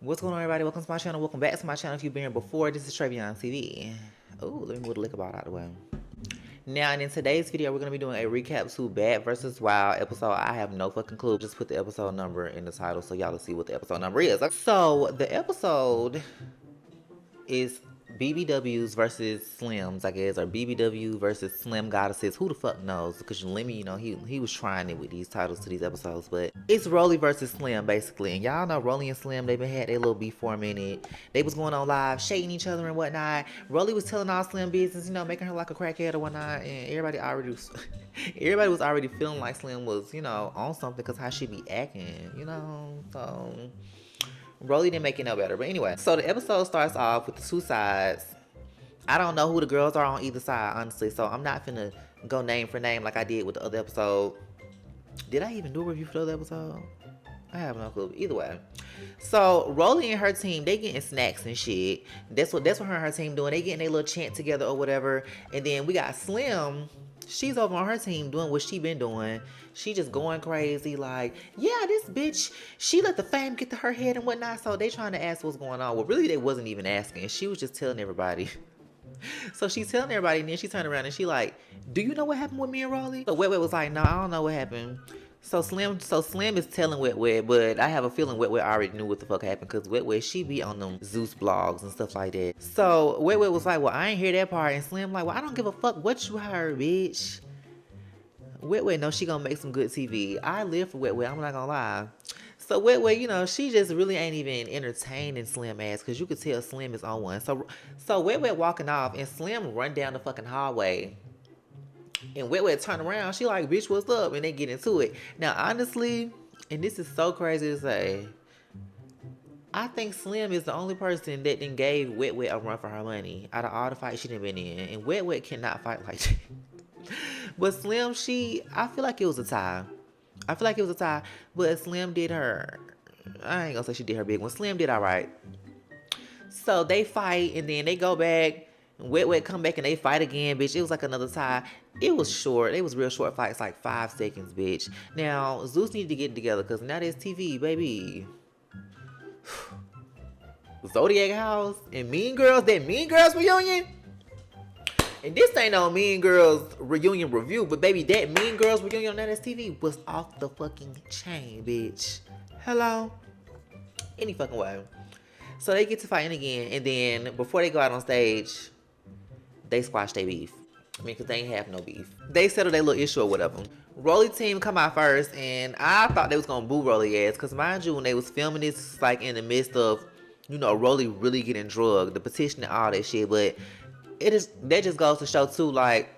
What's going on, everybody? Welcome to my channel. Welcome back to my channel. If you've been here before, this is Travion TV. Oh, let me move the liquor bottle out of the way. Now, and in today's video, we're going to be doing a recap to Bad vs. Wild episode. I have no fucking clue. Just put the episode number in the title so y'all will see what the episode number is. So, the episode is BBWs versus Slims, I guess, or BBW versus Slim Goddesses. Who the fuck knows? Because Lemmy, you know, he was trying it with these titles to these episodes, but it's Rolly versus Slim, basically. And y'all know Rolly and Slim, they've been had their little beef for a minute. They was going on live, shading each other and whatnot. Rolly was telling all Slim business, you know, making her like a crackhead or whatnot, and everybody was already feeling like Slim was, you know, on something because how she be acting, you know, so Rolly didn't make it no better. But anyway, so the episode starts off with the two sides. I don't know who the girls are on either side, honestly, so I'm not finna go name for name like I did with the other episode. Did I even do a review for the other episode? I have no clue. Either way. So Rolly and her team, they getting snacks and shit. That's what her and her team doing. They getting their little chant together or whatever. And then we got Slim. She's over on her team doing what she been doing. She just going crazy like, yeah, this bitch, she let the fame get to her head and whatnot. So they trying to ask what's going on. Well, really, they wasn't even asking. She was just telling everybody. So she's telling everybody, and then she turned around and she like, do you know what happened with me and Rolly? So Wet Wet was like, no, I don't know what happened. So Slim is telling Wet Wet, but I have a feeling Wet Wet already knew what the fuck happened because Wet Wet, she be on them Zeus blogs and stuff like that. So Wet Wet was like, well, I ain't hear that part. And Slim like, well, I don't give a fuck what you heard, bitch. Wet Wet know she gonna make some good TV. I live for Wet Wet, I'm not gonna lie. So Wet Wet, you know, she just really ain't even entertaining Slim ass because you could tell Slim is on one. So Wet Wet walking off and Slim run down the fucking hallway. And Wet Wet turn around, she like, bitch, what's up? And they get into it. Now, honestly, and this is so crazy to say, I think Slim is the only person that then gave Wet Wet a run for her money out of all the fights she done been in. And Wet Wet cannot fight like that. But Slim, I feel like it was a tie. But Slim did her, I ain't gonna say she did her big one. Slim did all right. So they fight and then they go back. Wet Wet come back and they fight again, bitch. It was like another tie. It was short. It was real short fights, like 5 seconds, bitch. Now, Zeus needed to get it together because now there's TV, baby. Zodiac House and Mean Girls, that Mean Girls reunion. And this ain't no Mean Girls reunion review, but baby, that Mean Girls reunion on TV was off the fucking chain, bitch. Hello? Any fucking way. So they get to fighting again, and then before they go out on stage, they squash their beef. I mean, because they ain't have no beef. They settle their little issue or whatever. Rolly team come out first, and I thought they was gonna boo Rolly ass, because mind you, when they was filming this, like in the midst of, you know, Rolly really getting drugged, the petition and all that shit, but that just goes to show too, like,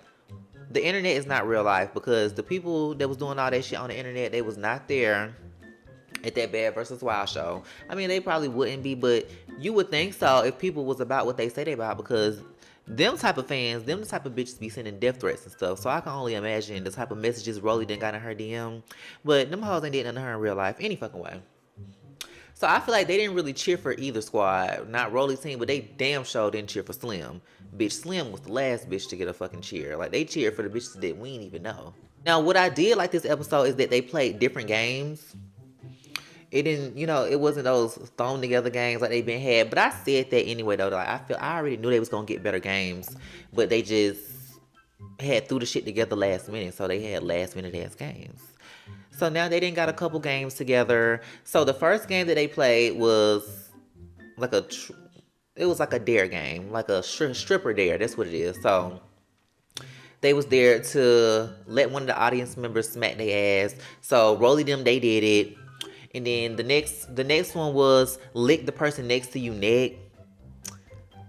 the internet is not real life, because the people that was doing all that shit on the internet, they was not there at that Bad vs. Wild show. I mean, they probably wouldn't be, but you would think so if people was about what they say they about, because them type of fans, them the type of bitches be sending death threats and stuff. So I can only imagine the type of messages Rolly done got in her DM. But them hoes ain't did nothing to her in real life any fucking way. So I feel like they didn't really cheer for either squad. Not Rolly's team, but they damn sure didn't cheer for Slim. Bitch, Slim was the last bitch to get a fucking cheer. Like, they cheered for the bitches that we didn't even know. Now, what I did like this episode is that they played different games. It didn't, you know, it wasn't those thrown together games like they been had. But I said that anyway, though. Like, I already knew they was going to get better games. But they just had threw the shit together last minute. So they had last minute ass games. So now they done got a couple games together. So the first game that they played was like it was like a dare game. Like a stripper dare. That's what it is. So they was there to let one of the audience members smack their ass. So Rolly them, they did it. And then the next one was lick the person next to you neck.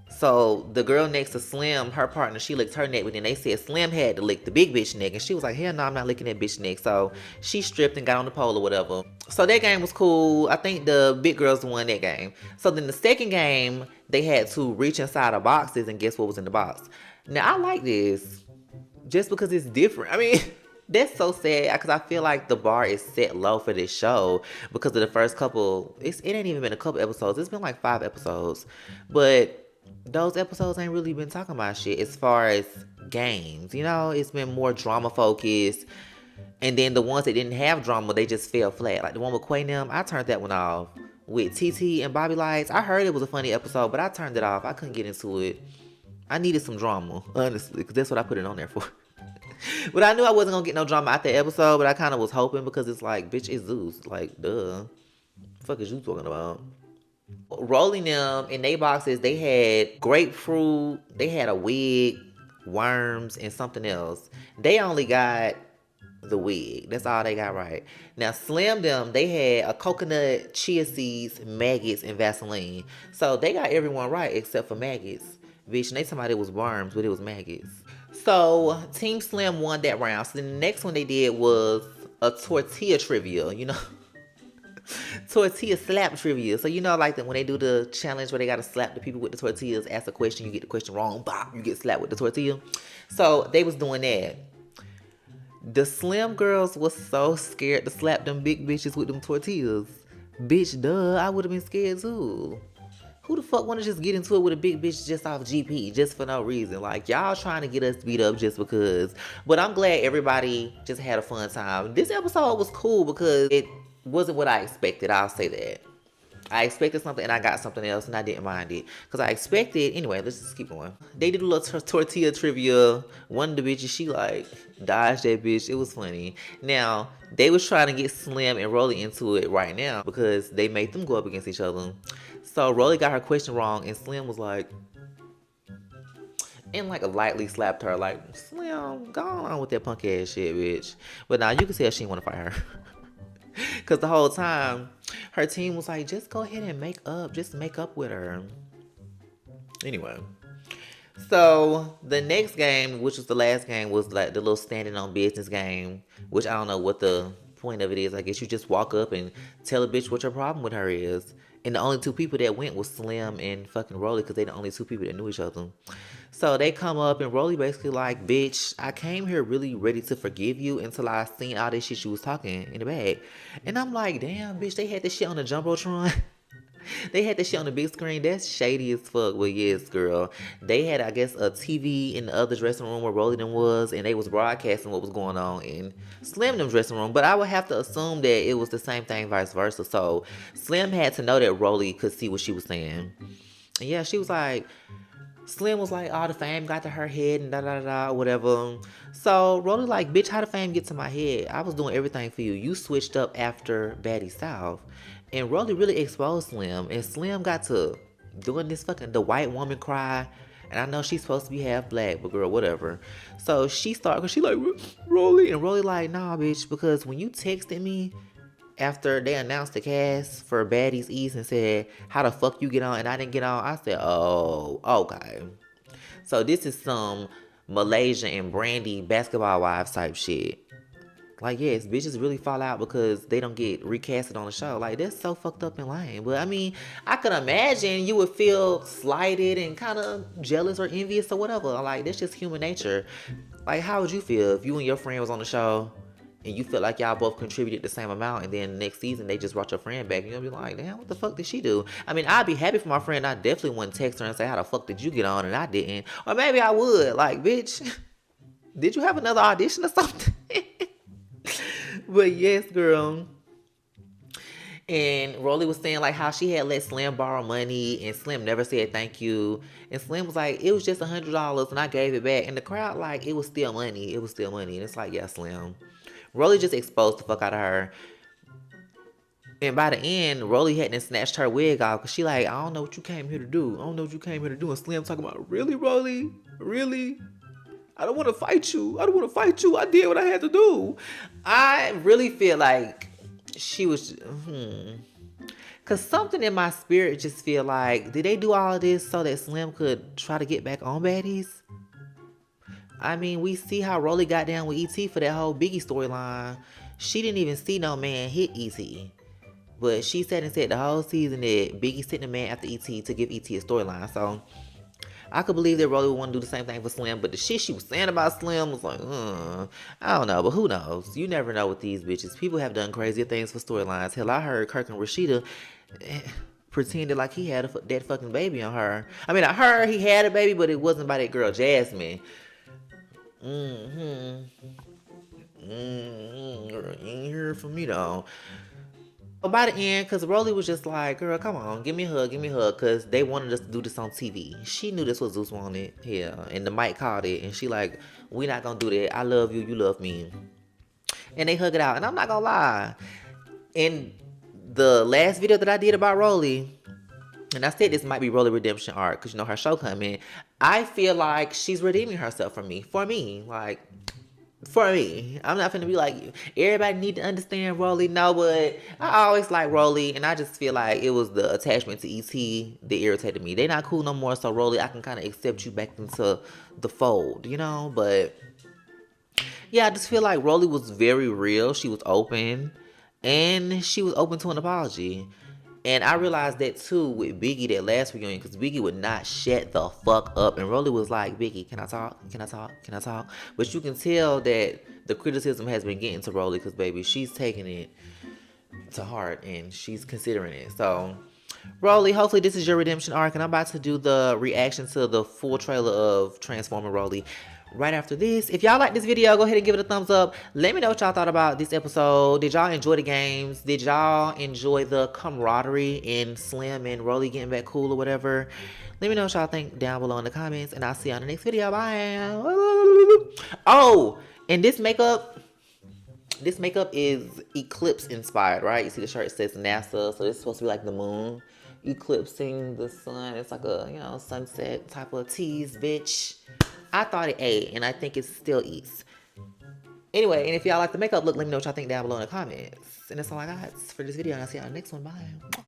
So the girl next to Slim, her partner, she licked her neck, but then they said Slim had to lick the big bitch neck, and she was like, hell no, I'm not licking that bitch neck. So she stripped and got on the pole or whatever. So that game was cool. I think the big girls won that game. So then the second game, they had to reach inside of boxes and guess what was in the box. Now I like this just because it's different. I mean, that's so sad because I feel like the bar is set low for this show because of the first couple. It ain't even been a couple episodes. It's been like 5 episodes, but those episodes ain't really been talking about shit as far as games. You know, it's been more drama focused. And then the ones that didn't have drama, they just fell flat. Like the one with Quay and them, I turned that one off. with TT and Bobby Lights. I heard it was a funny episode, but I turned it off. I couldn't get into it. I needed some drama, honestly, because that's what I put it on there for. But I knew I wasn't gonna get no drama out the episode, but I kind of was hoping because it's like, bitch, it's Zeus. Like, duh. The fuck is you talking about? Rolling them in they boxes, they had grapefruit, they had a wig, worms, and something else. They only got the wig. That's all they got right. Now, Slim them, they had a coconut, chia seeds, maggots, and Vaseline. So they got everyone right except for maggots. Bitch, and they somebody it was worms, but it was maggots. So Team Slim won that round. So the next one they did was a tortilla trivia, you know. Tortilla slap trivia. So you know, like when they do the challenge where they gotta slap the people with the tortillas, ask a question, you get the question wrong, bop, you get slapped with the tortilla. So they was doing that. The Slim girls was so scared to slap them big bitches with them tortillas. Bitch, duh, I would have been scared too. Who the fuck wanna just get into it with a big bitch just off GP, just for no reason? Like, y'all trying to get us beat up just because. But I'm glad everybody just had a fun time. This episode was cool because it wasn't what I expected, I'll say that. I expected something and I got something else and I didn't mind it. Because I expected, anyway, let's just keep going. They did a little tortilla trivia. One of the bitches, she like dodged that bitch. It was funny. Now, they was trying to get Slim and Rolly into it right now because they made them go up against each other. So Rolly got her question wrong and Slim was like, and like lightly slapped her like, Slim, go on with that punk ass shit, bitch. But now you can tell she didn't want to fight her. Because the whole time, her team was like, just go ahead and make up. Just make up with her. Anyway. So, the next game, which was the last game, was like the little standing on business game. Which I don't know what the point of it is. I guess you just walk up and tell a bitch what your problem with her is. And the only two people that went was Slim and fucking Rolly. Because they the only two people that knew each other. So they come up and Rolly basically like, bitch, I came here really ready to forgive you until I seen all this shit you was talking in the bag. And I'm like, damn, bitch, they had this shit on the Jumbotron. They had this shit on the big screen. That's shady as fuck. But yes, girl. They had, I guess, a TV in the other dressing room where Rolly them was. And they was broadcasting what was going on in Slim them dressing room. But I would have to assume that it was the same thing vice versa. So Slim had to know that Rolly could see what she was saying. And yeah, she was like... Slim was like, oh, the fame got to her head and da-da-da, whatever. So, Rolly like, bitch, how the fame get to my head? I was doing everything for you. You switched up after Baddie South. And Rolly really exposed Slim. And Slim got to doing this fucking, the white woman cry. And I know she's supposed to be half black, but girl, whatever. So, she started, because she like, Rolly. And Rolly like, nah, bitch, because when you texted me, after they announced the cast for Baddies East and said, how the fuck you get on and I didn't get on, I said, oh, okay. So this is some Malaysia and Brandy basketball wives type shit. Like, yes, bitches really fall out because they don't get recasted on the show. Like, that's so fucked up and lame. But, I mean, I could imagine you would feel slighted and kind of jealous or envious or whatever. Like, that's just human nature. Like, how would you feel if you and your friend was on the show and you feel like y'all both contributed the same amount, and then next season they just brought your friend back, and you'll be like, damn, what the fuck did she do? I mean, I'd be happy for my friend. I definitely wouldn't text her and say, how the fuck did you get on, and I didn't. Or maybe I would. Like, bitch, did you have another audition or something? But yes, girl. And Rolly was saying like how she had let Slim borrow money and Slim never said thank you. And Slim was like, it was just $100 and I gave it back. And the crowd like, it was still money. It was still money. And it's like, yeah, Slim. Rolly just exposed the fuck out of her. And by the end, Rolly hadn't snatched her wig off because she like, I don't know what you came here to do. I don't know what you came here to do. And Slim talking about, really, Rolly? Really? I don't want to fight you. I don't want to fight you. I did what I had to do. I really feel like she was, Because something in my spirit just feel like, did they do all of this so that Slim could try to get back on baddies? I mean, we see how Rolly got down with E.T. for that whole Biggie storyline. She didn't even see no man hit E.T. But she said and said the whole season that Biggie sent a man after E.T. to give E.T. a storyline. So, I could believe that Rolly would want to do the same thing for Slim. But the shit she was saying about Slim was like, I don't know. But who knows? You never know with these bitches. People have done crazier things for storylines. Hell, I heard Kirk and Rashida pretended like he had that fucking baby on her. I mean, I heard he had a baby, but it wasn't by that girl Jasmine. You ain't hear from me though. But by the end, because Rolly was just like, girl, come on, give me a hug, because they wanted us to do this on TV. She knew this was Zeus wanted, yeah, and the mic called it, and she like, we not gonna do that. I love you, you love me. And they hug it out, and I'm not gonna lie. In the last video that I did about Rolly, and I said this might be Rolly redemption arc, because you know her show coming, I feel like she's redeeming herself from me, for me, like, for me. I'm not gonna be like, everybody need to understand Rolly. No, but I always like Rolly, and I just feel like it was the attachment to ET that irritated me. They not cool no more, so Rolly, I can kind of accept you back into the fold, you know? But yeah, I just feel like Rolly was very real. She was open, and she was open to an apology. And I realized that too with Biggie that last reunion, because Biggie would not shut the fuck up. And Rolly was like, Biggie, can I talk? Can I talk? Can I talk? But you can tell that the criticism has been getting to Rolly, because baby, she's taking it to heart and she's considering it. So, Rolly, hopefully this is your redemption arc, and I'm about to do the reaction to the full trailer of Transforming Rolly right after this. If y'all like this video, go ahead and give it a thumbs up. Let me know what y'all thought about this episode. Did y'all enjoy the games? Did y'all enjoy the camaraderie in Slim and Rolly getting back cool or whatever? Let me know what y'all think down below in the comments, and I'll see you on the next video. Bye. Oh, and this makeup is eclipse inspired, right? You see the shirt says NASA, so it's supposed to be like the moon eclipsing the sun. It's like a, you know, sunset type of tease, bitch. I thought it ate, and I think it still eats. Anyway, and if y'all like the makeup look, let me know what y'all think down below in the comments. And that's all I got for this video, and I'll see y'all in the next one. Bye.